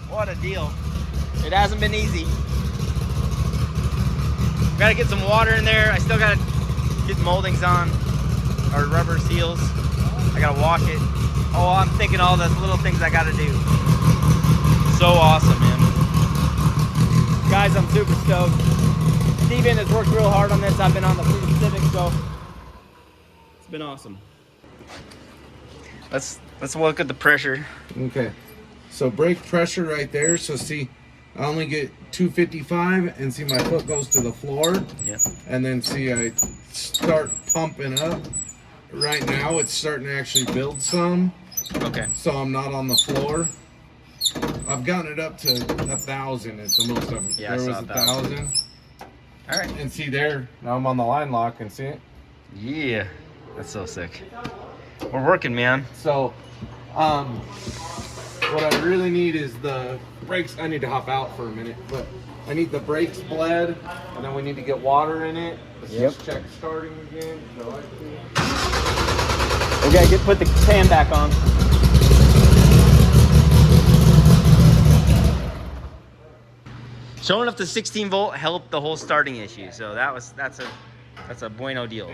What a deal. It hasn't been easy. Gotta get some water in there. I still gotta get moldings on, or rubber seals. I gotta wash it. Oh, I'm thinking all the little things I gotta do. So awesome, man. Guys, I'm super stoked. Steven has worked real hard on this. I've been on the Fleet Pacific, so it's been awesome. Let's look at the pressure. Okay, so brake pressure right there. So see, I only get 255, and see my foot goes to the floor. Yeah. And then see, I start pumping up. Right now, it's starting to actually build some. Okay. So I'm not on the floor. I've gotten it up to 1,000. It's the most of it. Yeah, there was 1,000. All right. And see there, now I'm on the line lock and see it. Yeah, that's so sick. We're working, man. So, what I really need is the brakes. I need to hop out for a minute, but I need the brakes bled, and then we need to get water in it. Let's just check starting again. Okay, put the fan back on. Sho'nuff the 16 volt helped the whole starting issue, so that's a bueno deal.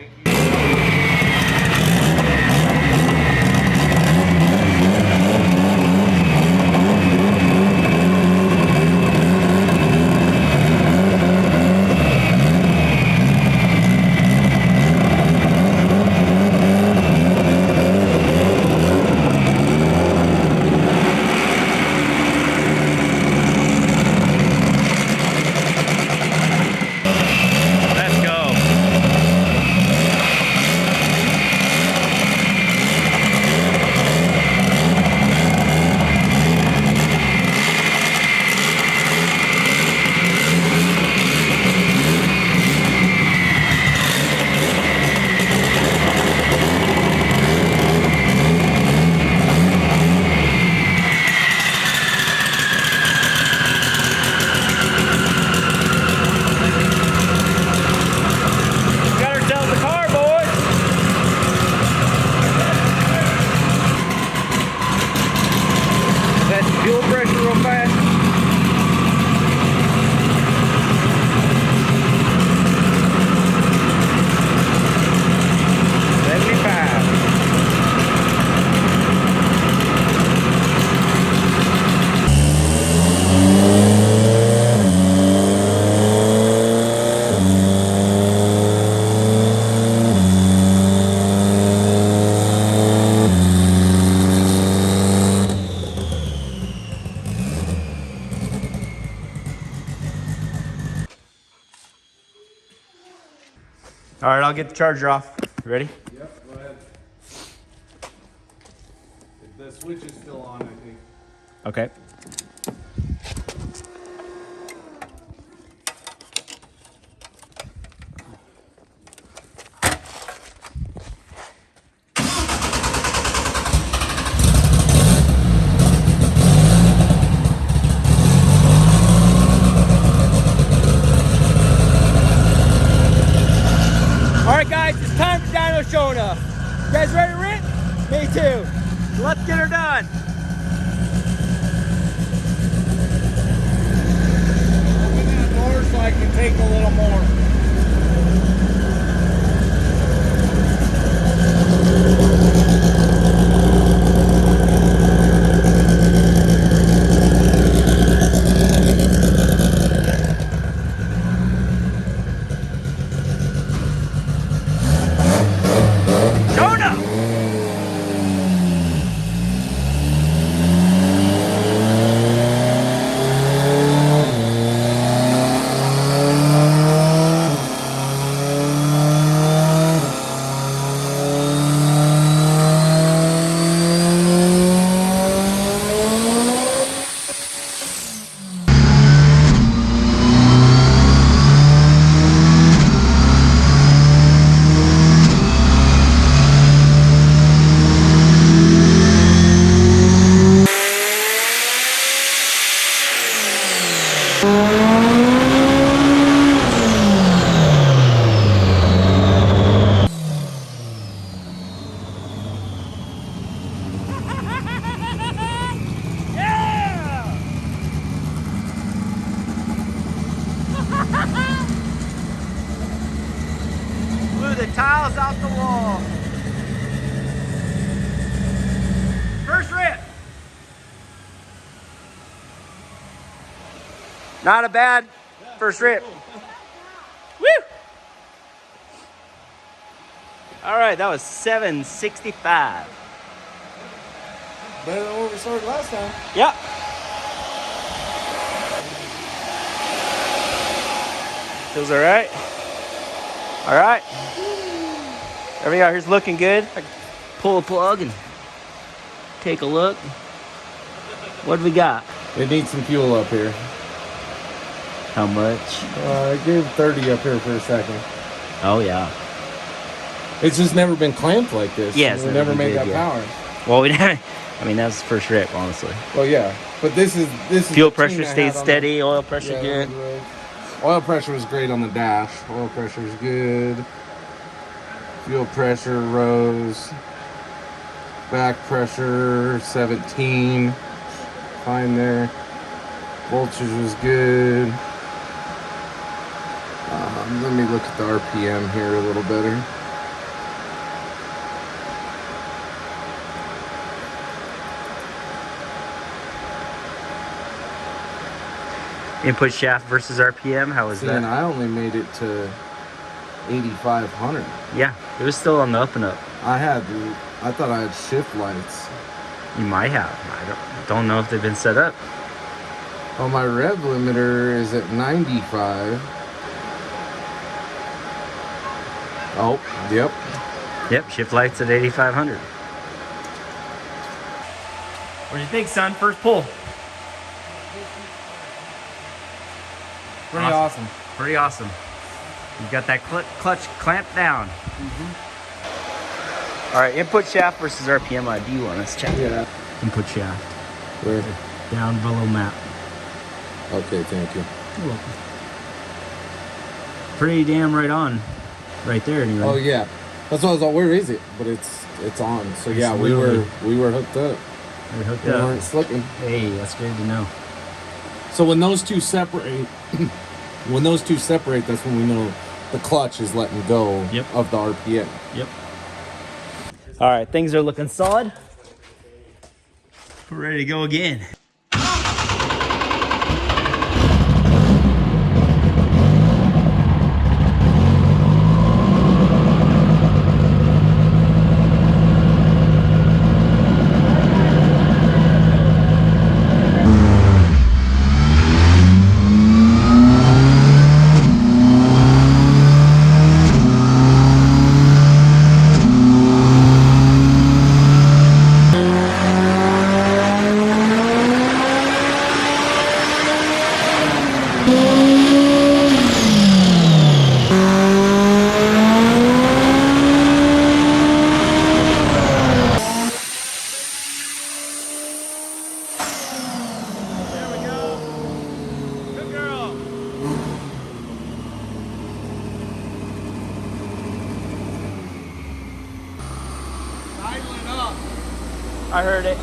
Fuel pressure real fast. All right, I'll get the charger off. You ready? Yep, go ahead. The switch is still on, I think. Okay. Alright guys, it's time for Dyno Sho'nuff. You guys ready to rip? Me too. Let's get her done. Open that door so I can take a little more. wheels off the wall. First rip. Not a bad first rip. Woo! All right, that was 765. Better than what we started last time. Yep. Feels all right. All right. Everything out here's looking good. I can pull a plug and take a look. What do we got? It needs some fuel up here. How much? I gave 30 up here for a second. Oh, yeah. It's just never been clamped like this. Yes, we never made good, that yeah. power. Well, we didn't. I mean, that's the first rip, honestly. Well, yeah, but this is Fuel the pressure tune I stayed had on steady. Oil pressure the- good. Oil pressure was great on the dash. Oil pressure is good. Fuel pressure rose. Back pressure 17. Fine there. Voltage was good. Let me look at the RPM here a little better. Input shaft versus RPM. How was See, and that? I only made it to 8,500. Yeah, it was still on the up and up. I thought I had shift lights. You might have. I don't know if they've been set up. Oh, my rev limiter is at 95. Oh, yep. Yep, shift lights at 8,500. What do you think, son? First pull. Pretty awesome. Pretty awesome. You got that clutch clamped down. All right, input shaft versus RPM ID one. Let's check it out. Input shaft. Where? Down below map. Okay, thank you. You're welcome. Pretty damn right on. Right there, anyway. Oh yeah, that's why I was like, where is it? But it's on. So yeah, we were hooked up. We're hooked We up. weren't slipping. Hey, that's good to know. So when those two separate, that's when we know the clutch is letting go Yep. of the RPM. Yep. All right, things are looking solid. We're ready to go again. I heard it.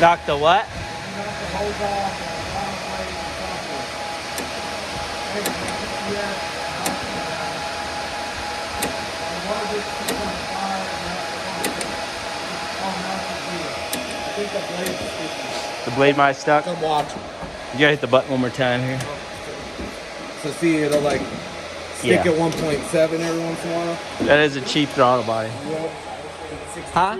Knock the what? The blade might stuck. Come watch. You gotta hit the button one more time here. So see, it'll like stick Yeah. at 1.7 every once in a while. That is a cheap throttle body. Yep. Huh?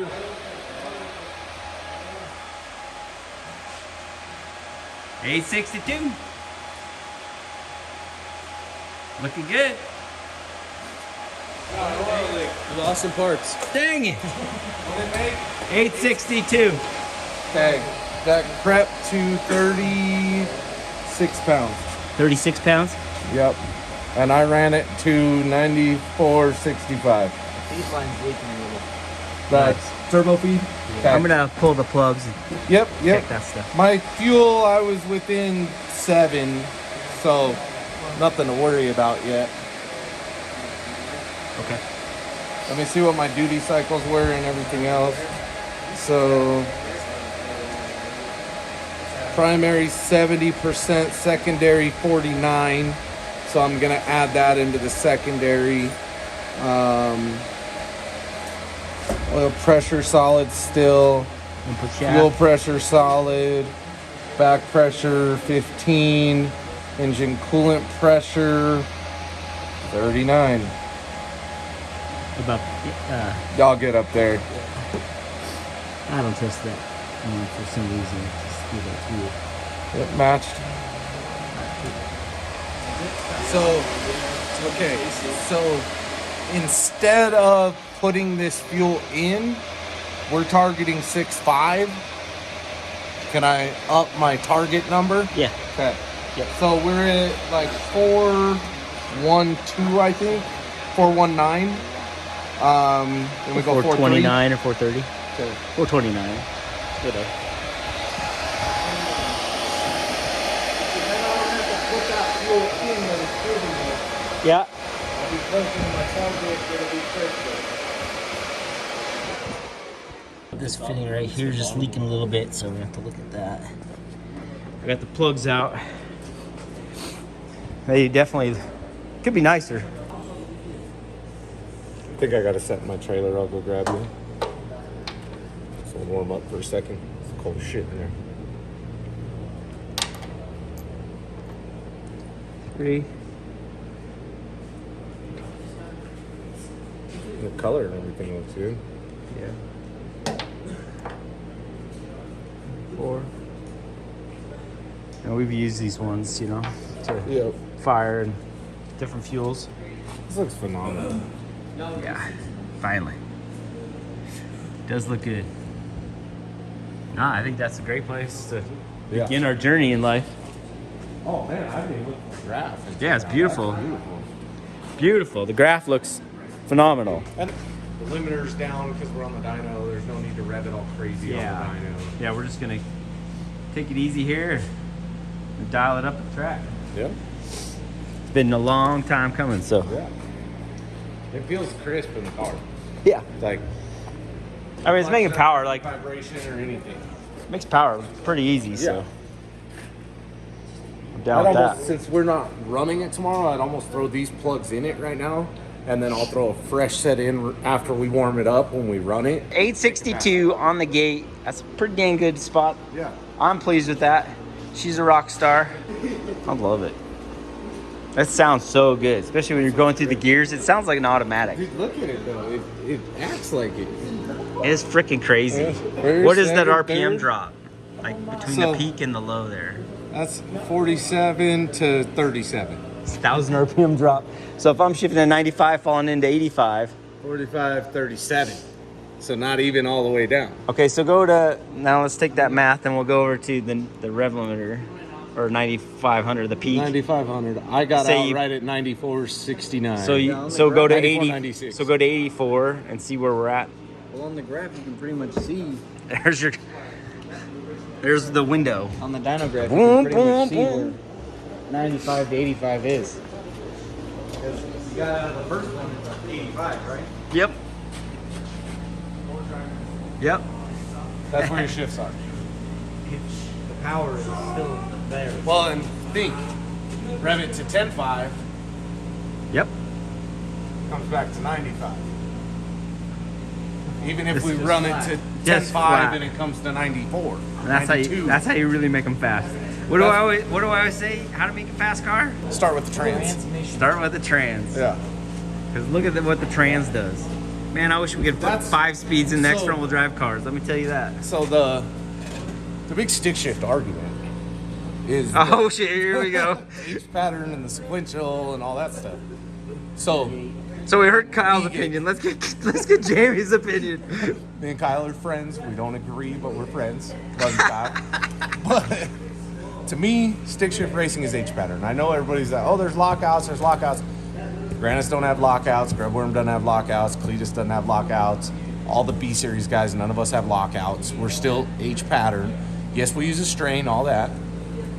$862. Looking good. Lost some parts. Dang it. 862. Okay, that crept to 36 pounds. 36 pounds? Yep. And I ran it to 94.65. These lines leaking a little. That's turbo feed? Okay. I'm gonna pull the plugs and Yep. check that stuff. My fuel, I was within 7, so nothing to worry about yet. Okay. Let me see what my duty cycles were and everything else. So primary 70%, secondary 49. So I'm gonna add that into the secondary. Oil pressure solid still. Fuel pressure solid. Back pressure 15. Engine coolant pressure 39. About Y'all get up there. I don't test that for some reason. Just do that fuel. It matched. So, okay. So instead of putting this fuel in, we're targeting 6.5. Can I up my target number? Yeah. Okay. Yep. So we're at like 412, I think. 419. Then we go 429 or 430. Okay. 429. Good. Yeah. This fitting right here is just leaking a little bit, so we have to look at that. I got the plugs out. They definitely could be nicer. I think I gotta set my trailer. I'll go grab you. So we'll warm up for a second. It's cold as shit in there. 3. The color and everything looks good. Yeah. 4. And we've used these ones, you know, to Yep. fire and different fuels. This looks phenomenal. Yeah, finally. Does look good. Nah, I think that's a great place to begin our journey in life. Oh man, I didn't even look at the graph. Yeah, it's beautiful. That's beautiful. Beautiful. The graph looks phenomenal. And the limiter's down because we're on the dyno. There's no need to rev it all crazy on the dyno. Yeah, we're just gonna take it easy here and dial it up the track. Yeah. It's been a long time coming, so. Yeah. It feels crisp in the car. Yeah. It's like. I mean, it's making power, like, vibration or anything. makes power pretty easy, so. Yeah. I'm down with that. Since we're not running it tomorrow, I'd almost throw these plugs in it right now. And then I'll throw a fresh set in after we warm it up when we run it. 862 on the gate. That's a pretty dang good spot. Yeah. I'm pleased with that. She's a rock star. I love it. That sounds so good, especially when you're going through the gears. It sounds like an automatic. Dude, look at it though. It acts like it. It is freaking crazy. Yeah. First, What is that second, RPM third? drop? Like between So- the peak and the low there. That's 47 to 37. It's 1,000 RPM drop. So if I'm shifting to 95, falling into 85. 45, 37. So not even all the way down. Okay, so go to, now let's take that math and we'll go over to the rev limiter, or 9,500, the peak. 9,500. I got Say out you- right at 94.69. So go to 80. 94.96. So go to 84 and see where we're at. Well, on the graph, you can pretty much see. There's the window. On the dyno graph, Boom, you can pretty much boom, see boom. where 95 to 85 is. You got out of the first one, it's like 85, right? Yep. Yep. That's where your shifts are. The power is still there. Well, and think, rev it to 10.5, Yep. comes back to 95. Even if This we is run it flat. to Just 10.5 flat. and it comes to 94. And that's 92. how you really make them fast. What do I always say? How to make a fast car? Start with the trans. Start with the trans. Yeah. Because look at what the trans does. Man, I wish we could put That's- 5 speeds in next so- front wheel drive cars. Let me tell you that. So the big stick shift argument is Oh shit! Here we go. each pattern and the sequential and all that stuff. So So we heard Kyle's opinion. Let's get Jamie's opinion. me and Kyle are friends. We don't agree, but we're friends. Love you, Kyle. But to me, stick shift racing is H pattern. I know everybody's like, oh, there's lockouts. Grannis don't have lockouts. Grubworm doesn't have lockouts. Cletus doesn't have lockouts. All the B series guys, none of us have lockouts. We're still H pattern. Yes, we use a strain, all that.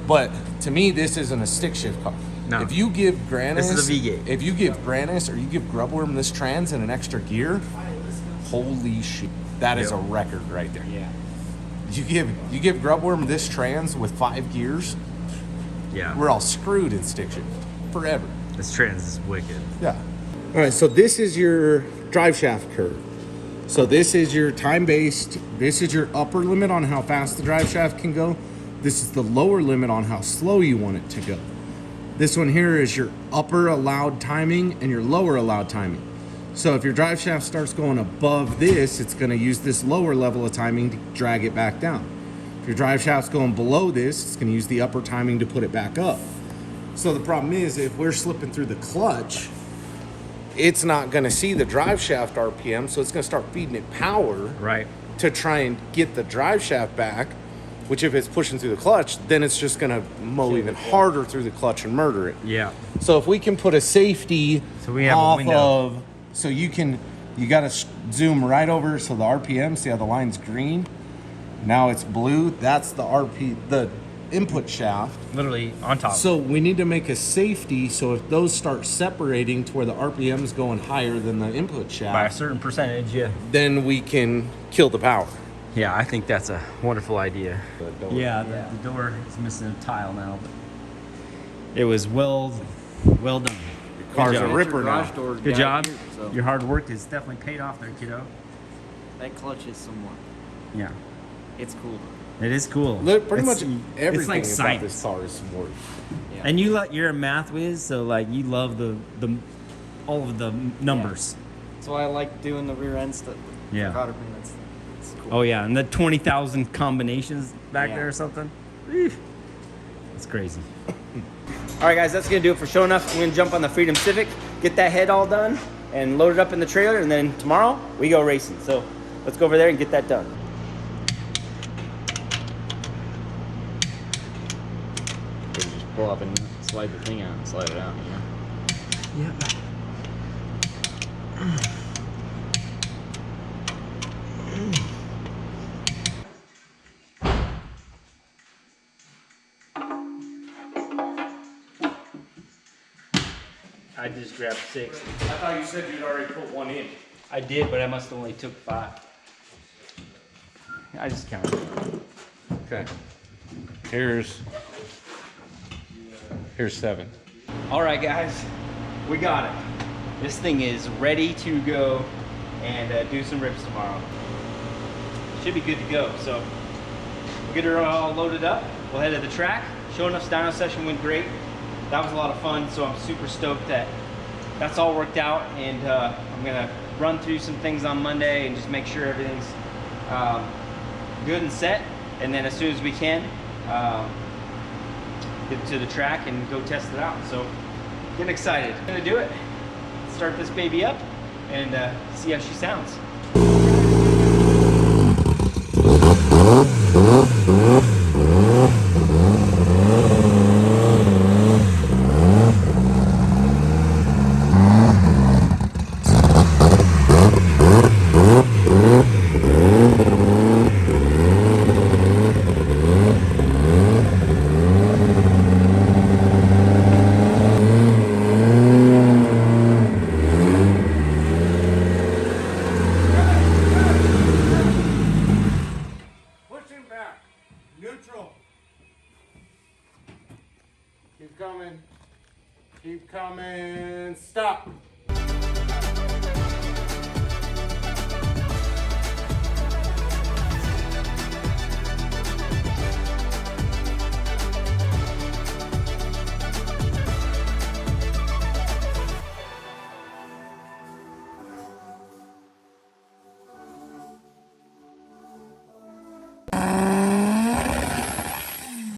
But to me, this isn't a stick shift car. No. If you give Grannis, This is a V-gate. If you give Grannis or you give Grubworm this trans and an extra gear, holy shit, that is a record right there. Yeah. You give Grubworm this trans with 5 gears, Yeah. we're all screwed in stick shift forever. This trans is wicked. Yeah. All right, so this is your drive shaft curve. So this is your time-based. This is your upper limit on how fast the drive shaft can go. This is the lower limit on how slow you want it to go. This one here is your upper allowed timing and your lower allowed timing. So if your drive shaft starts going above this, it's going to use this lower level of timing to drag it back down. If your drive shaft's going below this, it's going to use the upper timing to put it back up. So the problem is, if we're slipping through the clutch, it's not going to see the drive shaft RPM, so it's going to start feeding it power Right. to try and get the drive shaft back, which if it's pushing through the clutch, then it's just going to mow even harder through the clutch and murder it. Yeah. So if we can put a safety So we have a off window. of, so you got to zoom right over, so the RPM, see how the line's green? Now it's blue, that's the input shaft. Literally on top. So we need to make a safety, so if those start separating to where the RPM's going higher than the input By a shaft, certain percentage, yeah. then we can kill the power. Yeah, I think that's a wonderful idea. Yeah, the door is missing a tile now, but It was well done. Car's job. a ripper now. Garage door Good down job. here, so Your hard work is definitely paid off there, kiddo. that clutch is somewhat. Yeah. It's cool. It is cool. Pretty It's- much everything like about science. this car is some work. Yeah. And you're a math whiz, so like you love the all of the numbers. That's why I like doing the rear end stuff. Yeah. It's cool. Oh yeah, and the 20,000 combinations back Yeah. there or something. Eesh. That's crazy. All right, guys, that's gonna do it for Sho'nuff. We're gonna jump on the Freedom Civic, get that head all done, and load it up in the trailer, and then tomorrow we go racing. So let's go over there and get that done. Just pull up and slide the thing out and slide it out. You know? Yep. I just grabbed 6. I thought you said you'd already put one in. I did, but I must have only took 5. I just counted. Okay. Here's 7. All right, guys, we got it. This thing is ready to go and do some rips tomorrow. Should be good to go. So we'll get her all loaded up. We'll head to the track. Sho'nuff's dyno session went great. That was a lot of fun, so I'm super stoked that that's all worked out, and I'm gonna run through some things on Monday and just make sure everything's good and set, and then as soon as we can get to the track and go test it out. So getting excited. I'm gonna do it, start this baby up, and see how she sounds. Pushing back. Neutral. Keep coming. Keep coming. Stop.